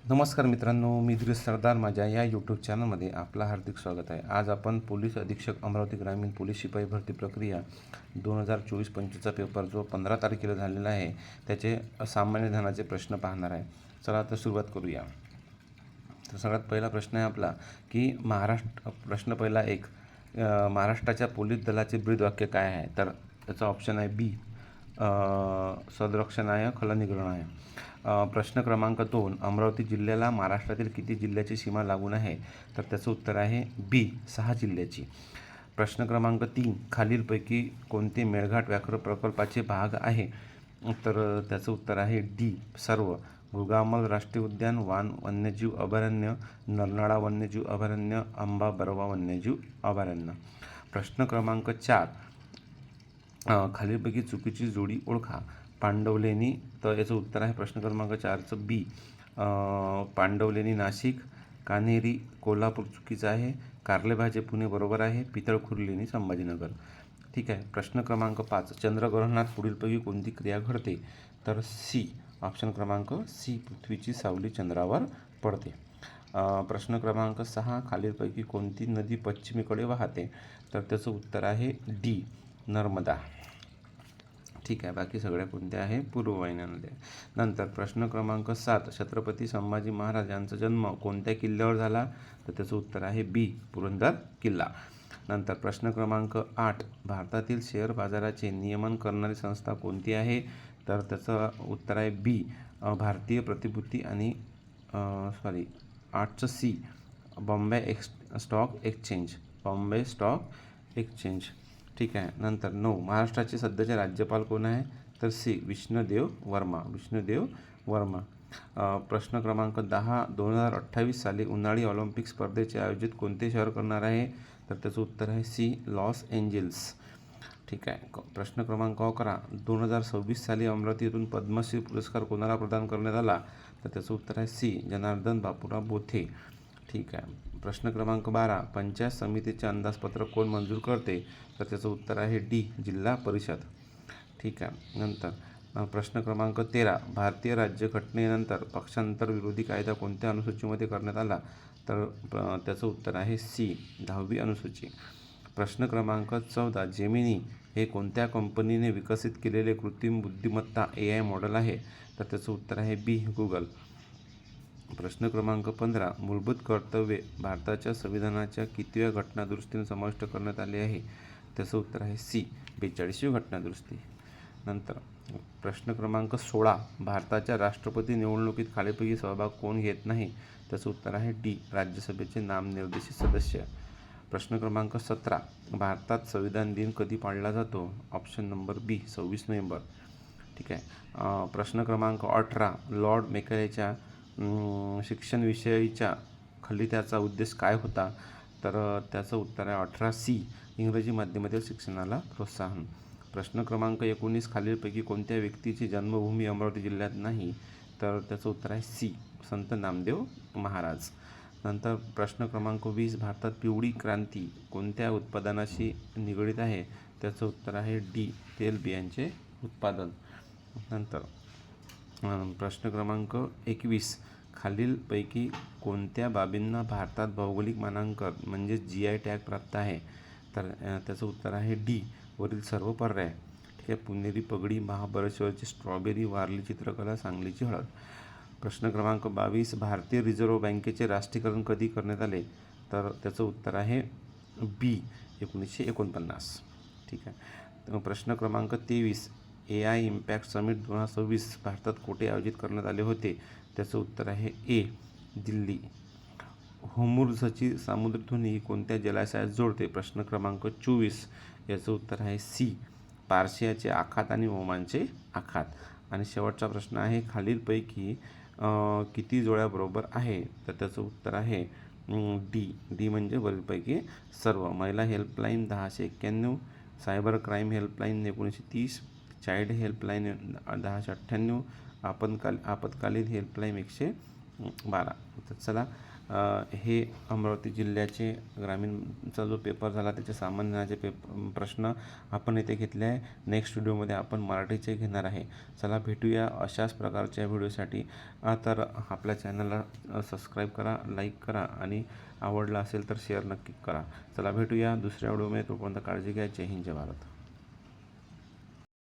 नमस्कार मित्रांनो, मी धीरज सरदार माझ्या या यूट्यूब चॅनलमध्ये आपलं हार्दिक स्वागत आहे. आज आपण पोलीस अधीक्षक अमरावती ग्रामीण पोलीस शिपाई भरती प्रक्रिया 2024-25चा पेपर जो 15 तारखेला झालेला आहे त्याचे सामान्य ज्ञानाचे प्रश्न पाहणार आहे. चला तर सुरुवात करूया. तर सगळ्यात पहिला प्रश्न आहे आपला की प्रश्न पहिला एक, महाराष्ट्राच्या पोलीस दलाचे ब्रीदवाक्य काय आहे? तर त्याचा ऑप्शन आहे बी, सदरक्षणाय खलनिग्रहणाय. प्रश्न क्रमांक 2, अमरावती जिल्ह्याला महाराष्ट्रातील किती जिल्ह्याची सीमा लागून आहे? तर त्याचं उत्तर आहे बी, 6 जिल्ह्याची. प्रश्न क्रमांक 3, खालीलपैकी कोणते मेळघाट व्याघ्र प्रकल्पाचे भाग आहे? तर त्याचं उत्तर आहे डी, सर्व. मृगामल राष्ट्रीय उद्यान, वान वन्यजीव अभयारण्य, नरनाळा वन्यजीव अभयारण्य, अंबा बरवा वन्यजीव अभयारण्य. प्रश्न क्रमांक 4, खालीलपैकी चुकीची जोडी ओळखा. पांडवलेनी, तर याचं उत्तर आहे प्रश्न क्रमांक 4चं बी, पांडवलेनी नाशिक, कान्हेरी कोल्हापूर चुकीचं आहे, कारलेभाजे पुणे बरोबर आहे, पितळखुर्लेनी संभाजीनगर. ठीक आहे. प्रश्न क्रमांक 5, चंद्रग्रहणात पुढीलपैकी कोणती क्रिया घडते? तर सी, ऑप्शन क्रमांक सी, पृथ्वीची सावली चंद्रावर पडते. प्रश्न क्रमांक 6, खालीलपैकी कोणती नदी पश्चिमेकडे वाहते? तर त्याचं उत्तर आहे डी, नर्मदा. ठीक आहे. बाकी सगळ्या कोणत्या आहे? पूर्ववाहिन्या नद्या. नंतर प्रश्न क्रमांक 7, छत्रपती संभाजी महाराज यांचा जन्म कोणत्या किल्ल्यावर झाला? तर त्याचं उत्तर आहे बी, पुरंदर किल्ला. नंतर प्रश्न क्रमांक 8, भारतातील शेअर बाजाराचे नियमन करणारी संस्था कोणती आहे? तर त्याचं उत्तर आहे बी, भारतीय प्रतिभूती आणि 8चं C, Bombay stock exchange, Bombay stock exchange. ठीक आहे. नंतर 9, महाराष्ट्राचे सध्याचे राज्यपाल कोण आहे? तर सी, विष्णुदेव वर्मा. प्रश्न क्रमांक 10, 2028 साली उन्हाळी ऑलिम्पिक स्पर्धेचे आयोजित कोणते शहर करणार आहे? तर त्याचं उत्तर आहे सी, लॉस एंजेल्स. ठीक आहे. प्रश्न क्रमांक 11, 2026 साली अमरावती येथून पद्मश्री पुरस्कार कोणाला प्रदान करण्यात आला? तर त्याचं उत्तर आहे सी, जनार्दन बापूराव बोथे. ठीक आहे. प्रश्न क्रमांक 12, पंचायत समितीचे अंदाजपत्रक कोण मंजूर करते? तर त्याचं उत्तर आहे डी, जिल्हा परिषद. ठीक आहे. नंतर प्रश्न क्रमांक 13, भारतीय राज्यघटनेनंतर पक्षांतर विरोधी कायदा कोणत्या अनुसूचीमध्ये करण्यात आला? तर त्याचं उत्तर आहे सी, 10वी अनुसूची. प्रश्न क्रमांक 14, जेमिनी हे कोणत्या कंपनीने विकसित केलेले कृत्रिम बुद्धिमत्ता AI मॉडेल आहे? तर त्याचं उत्तर आहे बी, गुगल. प्रश्न क्रमांक 15, मूलभूत कर्तव्ये भारताच्या संविधानाच्या कितव्या घटनादुरुस्तीने समाविष्ट करण्यात आले आहे? त्याचं उत्तर आहे सी, 42वी घटनादुरुस्ती. नंतर प्रश्न क्रमांक 16, भारताच्या राष्ट्रपती निवडणुकीत खालीलपैकी सहभाग कोण घेत नाही? त्याचं उत्तर आहे डी, राज्यसभेचे नामनिर्देशित सदस्य. प्रश्न क्रमांक 17, भारतात संविधान दिन कधी पाळला जातो? ऑप्शन नंबर बी, 26 नोव्हेंबर. ठीक आहे. प्रश्न क्रमांक 18, लॉर्ड मेकलेच्या शिक्षणविषयीच्या खलित्याचा उद्देश काय होता? तर त्याचं उत्तर आहे 18C, इंग्रजी माध्यमातील शिक्षणाला प्रोत्साहन. प्रश्न क्रमांक 19, खालीलपैकी कोणत्या व्यक्तीची जन्मभूमी अमरावती जिल्ह्यात नाही? तर त्याचं उत्तर आहे सी, संत नामदेव महाराज. नंतर प्रश्न क्रमांक 20, भारतात पिवळी क्रांती कोणत्या उत्पादनाशी निगडीत आहे? त्याचं उत्तर आहे डी, तेलबियांचे उत्पादन. नंतर प्रश्न क्रमांक 21, खालीलपैकी कोणत्या बाबींना भारतात भौगोलिक मानांकन म्हणजे GI टॅग प्राप्त आहे? तर त्याचं उत्तर आहे डी, वरील सर्व पर्याय. ठीक आहे. पुणेरी पगडी, महाबळेश्वरची स्ट्रॉबेरी, वारली चित्रकला, सांगलीची हळद. प्रश्न क्रमांक 22, भारतीय रिझर्व्ह बँकेचे राष्ट्रीयकरण कधी करण्यात आले? तर त्याचं उत्तर आहे बी, 1949. ठीक आहे. प्रश्न क्रमांक 23, AI इम्पॅक्ट समिट 2026 भारतात कुठे आयोजित करण्यात आले होते? त्याचं उत्तर आहे ए, दिल्ली. होर्मुझची सामुद्रधुनी ही कोणत्या जलाशयात जोडते? प्रश्न क्रमांक 24, याचं उत्तर आहे सी, पार्शियाचे आखात आणि ओमानचे आखात. आणि शेवटचा प्रश्न आहे, खालीलपैकी किती जोड्या बरोबर आहे? तर त्याचं उत्तर आहे डी म्हणजे वरीलपैकी सर्व. महिला helpline 1091, cyber crime helpline 1930, child helpline 1098, आपत्कालीन हेल्पलाईन 112. तर चला, हे अमरावती जिल्ह्याचे ग्रामीणचा जो पेपर झाला त्याचे सामान्य प्रश्न आपण इथे घेतले आहे. नेक्स्ट व्हिडिओमध्ये आपण मराठीचे घेणार आहे. चला भेटूया अशाच प्रकारच्या व्हिडिओसाठी. तर आपल्या चॅनलला सबस्क्राईब करा, लाईक करा आणि आवडला असेल तर शेअर नक्की करा. चला भेटूया दुसऱ्या व्हिडिओमध्ये. तोपर्यंत काळजी घ्या. जय हिंद, जय भारत.